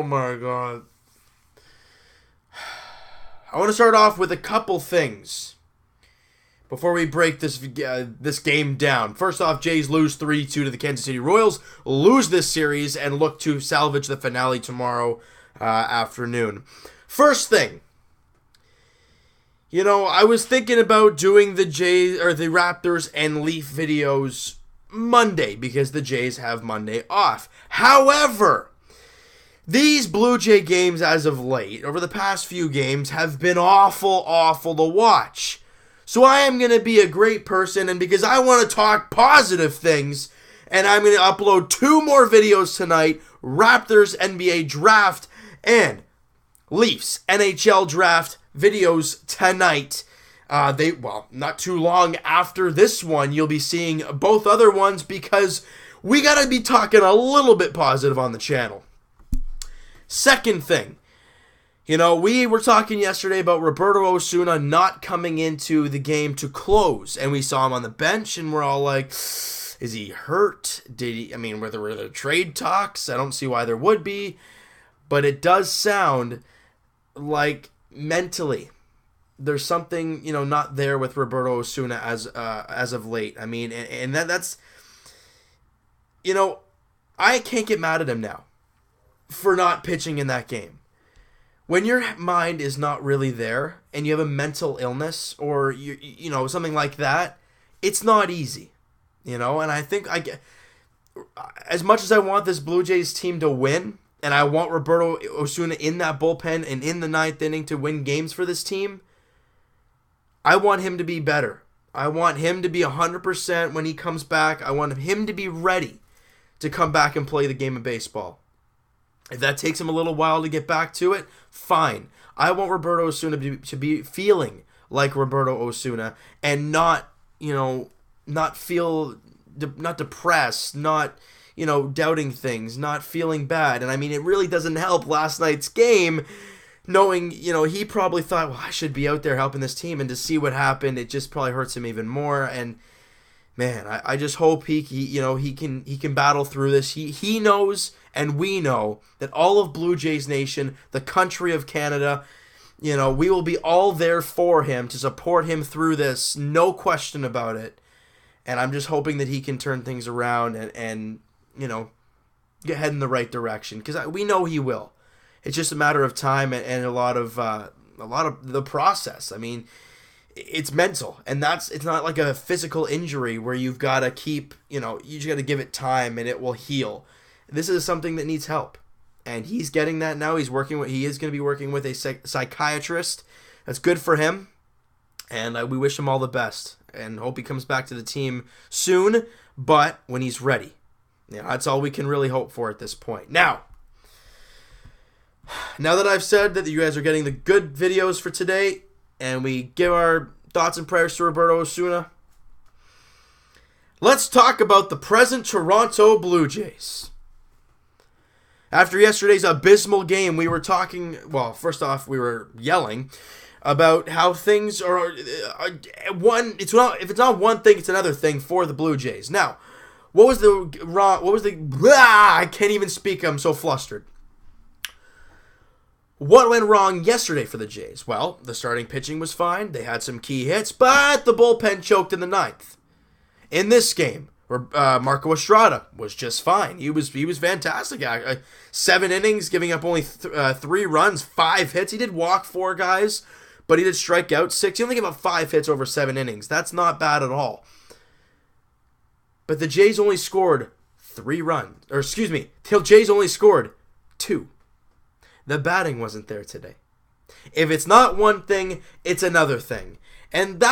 Oh my God. I want to start off with a couple things before we break this game down. First off, Jays lose 3-2 to the Kansas City Royals, lose this series, and look to salvage the finale tomorrow afternoon. First thing, I was thinking about doing the Raptors and Leaf videos Monday because the Jays have Monday off. However, these Blue Jay games as of late, over the past few games, have been awful to watch. So I am going to be a great person, and because I want to talk positive things, and I'm going to upload 2 more videos tonight, Raptors NBA Draft and Leafs NHL Draft videos tonight. Not too long after this one, you'll be seeing both other ones because we got to be talking a little bit positive on the channel. Second thing, we were talking yesterday about Roberto Osuna not coming into the game to close, and we saw him on the bench, and we're all like, is he hurt? Were there trade talks? I don't see why there would be, but it does sound like mentally there's something, not there with Roberto Osuna as of late. That's I can't get mad at him now for not pitching in that game. When your mind is not really there and you have a mental illness or something like that, it's not easy, and I think as much as I want this Blue Jays team to win and I want Roberto Osuna in that bullpen and in the 9th inning to win games for this team, I want him to be better. I want him to be 100% when he comes back. I want him to be ready to come back and play the game of baseball. If that takes him a little while to get back to it, fine. I want Roberto Osuna to be feeling like Roberto Osuna and not depressed, not, doubting things, not feeling bad. And it really doesn't help last night's game knowing, he probably thought, well, I should be out there helping this team. And to see what happened, it just probably hurts him even more. And man, I just hope he can battle through this. He knows, and we know, that all of Blue Jays Nation, the country of Canada, we will be all there for him to support him through this, no question about it. And I'm just hoping that he can turn things around and head in the right direction, because we know he will. It's just a matter of time and a lot of the process. It's mental, and it's not like a physical injury where you've got to keep, you just got to give it time and it will heal. This is something that needs help, and he's getting that now. He is going to be working with a psychiatrist. That's good for him, and we wish him all the best and hope he comes back to the team soon, but when he's ready. That's all we can really hope for at this point. Now that I've said that you guys are getting the good videos for today, and we give our thoughts and prayers to Roberto Osuna, let's talk about the present Toronto Blue Jays. After yesterday's abysmal game, we were talking, first off, we were yelling about how things are if it's not one thing, it's another thing for the Blue Jays. Now, I can't even speak, I'm so flustered. What went wrong yesterday for the Jays? Well, the starting pitching was fine. They had some key hits, but the bullpen choked in the 9th. In this game, Marco Estrada was just fine. He was fantastic. 7 innings, giving up only 3 runs, 5 hits. He did walk 4 guys, but he did strike out 6. He only gave up 5 hits over 7 innings. That's not bad at all. But the Jays only scored 3 runs. The Jays only scored 2. The batting wasn't there today. If it's not one thing, it's another thing. And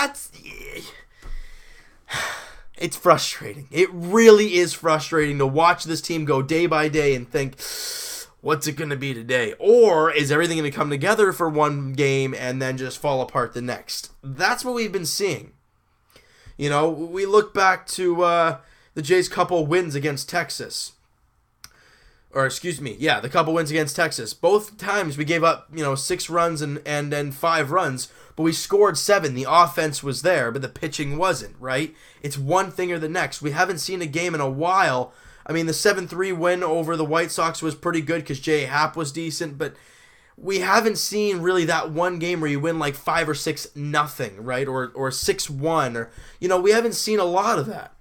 it's frustrating. It really is frustrating to watch this team go day by day and think, what's it going to be today? Or is everything going to come together for one game and then just fall apart the next? That's what we've been seeing. We look back to the Jays' couple wins against Texas. The couple wins against Texas. Both times we gave up, 6 runs and then 5 runs, but we scored 7. The offense was there, but the pitching wasn't, right? It's one thing or the next. We haven't seen a game in a while I mean, the 7-3 win over the White Sox was pretty good because J. Happ was decent, but we haven't seen really that one game where you win like 5 or 6-0, right? Or 6-1, or we haven't seen a lot of that.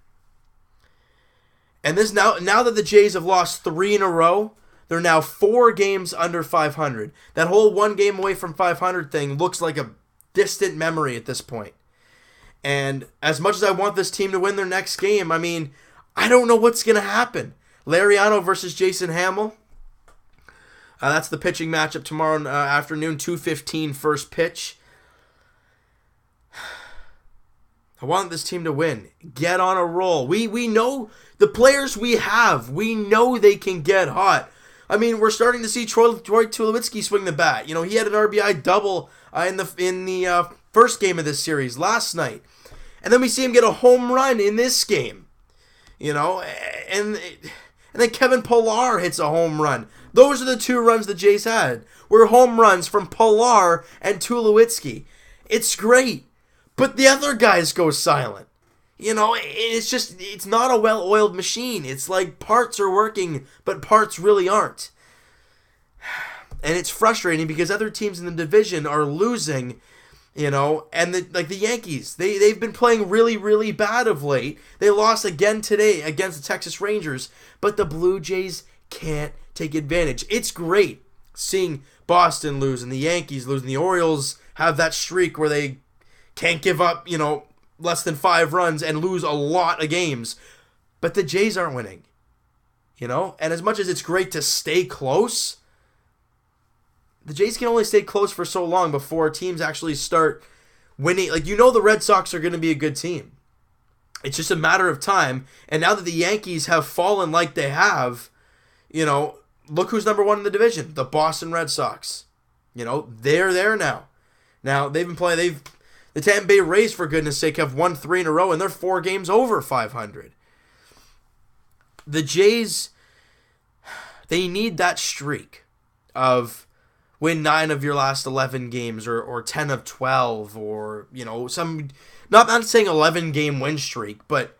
And this now that the Jays have lost 3 in a row, they're now 4 games under 500. That whole 1 game away from 500 thing looks like a distant memory at this point. And as much as I want this team to win their next game, I mean, I don't know what's going to happen. Lariano versus Jason Hamill. That's the pitching matchup tomorrow afternoon, 2:15 first pitch. I want this team to win. Get on a roll. We know the players we have. We know they can get hot. I mean, we're starting to see Troy Tulowitzki swing the bat. He had an RBI double in the first game of this series last night. And then we see him get a home run in this game. And then Kevin Pillar hits a home run. Those are the 2 runs the Jays had. Were home runs from Pillar and Tulowitzki. It's great. But the other guys go silent. It's not a well-oiled machine. It's like parts are working, but parts really aren't. And it's frustrating because other teams in the division are losing, and the Yankees, they've been playing really, really bad of late. They lost again today against the Texas Rangers, but the Blue Jays can't take advantage. It's great seeing Boston lose and the Yankees lose and the Orioles have that streak where they can't give up, less than 5 runs and lose a lot of games. But the Jays aren't winning. And as much as it's great to stay close, the Jays can only stay close for so long before teams actually start winning. The Red Sox are going to be a good team. It's just a matter of time. And now that the Yankees have fallen like they have, look who's number 1 in the division. The Boston Red Sox. They're there now. Now, they've been playing... The Tampa Bay Rays, for goodness sake, have won 3 in a row, and they're 4 games over 500. The Jays, they need that streak of win 9 of your last 11 games, or 10 of 12, or, some, not saying 11-game win streak, but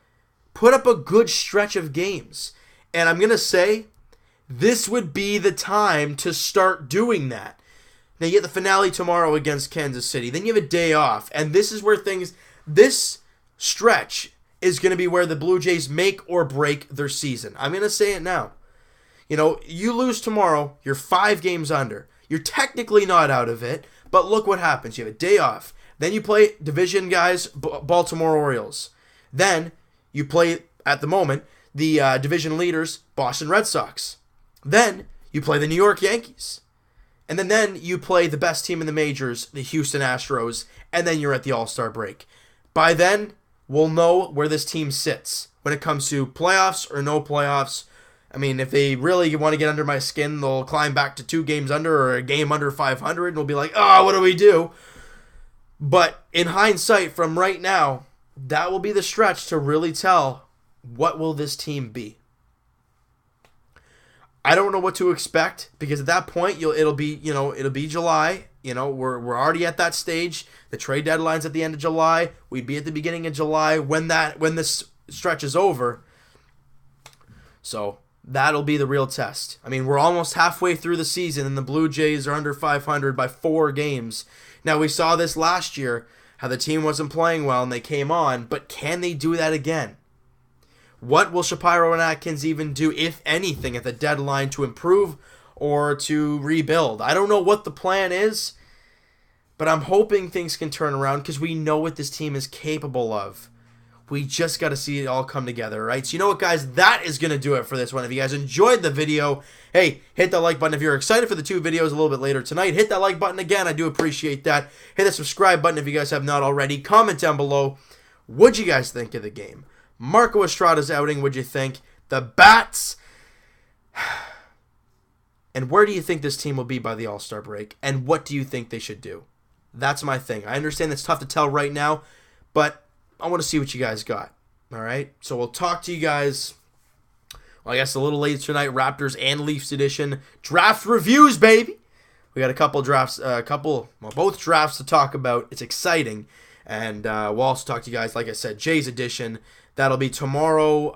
put up a good stretch of games. And I'm going to say, this would be the time to start doing that. Now, you get the finale tomorrow against Kansas City. Then you have a day off. And this is where this stretch is going to be where the Blue Jays make or break their season. I'm going to say it now. You lose tomorrow, you're 5 games under. You're technically not out of it, but look what happens. You have a day off. Then you play division guys, Baltimore Orioles. Then you play, at the moment, the division leaders, Boston Red Sox. Then you play the New York Yankees. And then you play the best team in the majors, the Houston Astros, and then you're at the All-Star break. By then, we'll know where this team sits when it comes to playoffs or no playoffs. I mean, if they really want to get under my skin, they'll climb back to 2 games under or a game under 500, and we'll be like, what do we do? But in hindsight, from right now, that will be the stretch to really tell what will this team be. I don't know what to expect because at that point it'll be July. We're already at that stage. The trade deadline's at the end of July. We'd be at the beginning of July when this stretch is over. So that'll be the real test. I mean, we're almost halfway through the season and the Blue Jays are under 500 by 4 games. Now, we saw this last year, how the team wasn't playing well and they came on, but can they do that again? What will Shapiro and Atkins even do, if anything, at the deadline to improve or to rebuild? I don't know what the plan is, but I'm hoping things can turn around because we know what this team is capable of. We just got to see it all come together, right? So you know what, guys? That is going to do it for this one. If you guys enjoyed the video, hey, hit that like button. If you're excited for the 2 videos a little bit later tonight, hit that like button again. I do appreciate that. Hit the subscribe button if you guys have not already. Comment down below. What'd you guys think of the game? Marco Estrada's outing, what'd you think? The bats. And where do you think this team will be by the All-Star break? And what do you think they should do? That's my thing. I understand it's tough to tell right now, but I want to see what you guys got. All right? So we'll talk to you guys, well, I guess a little later tonight, Raptors and Leafs edition. Draft reviews, baby. We got a couple drafts, both drafts to talk about. It's exciting. And we'll also talk to you guys, like I said, Jay's edition. That'll be tomorrow.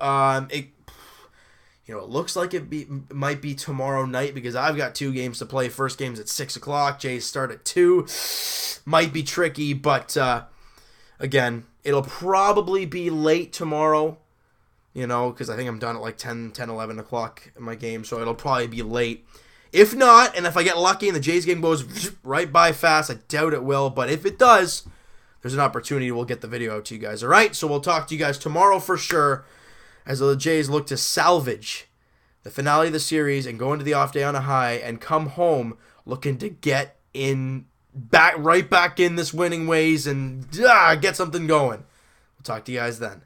It looks like might be tomorrow night because I've got 2 games to play. First game's at 6 o'clock. Jays start at 2. Might be tricky, but again, it'll probably be late tomorrow, because I think I'm done at like 10, 11 o'clock in my game, so it'll probably be late. If not, and if I get lucky and the Jays game goes right by fast, I doubt it will, but if it does, there's an opportunity we'll get the video out to you guys, all right? So we'll talk to you guys tomorrow for sure as the Jays look to salvage the finale of the series and go into the off day on a high and come home looking to get right back in this winning ways and get something going. We'll talk to you guys then.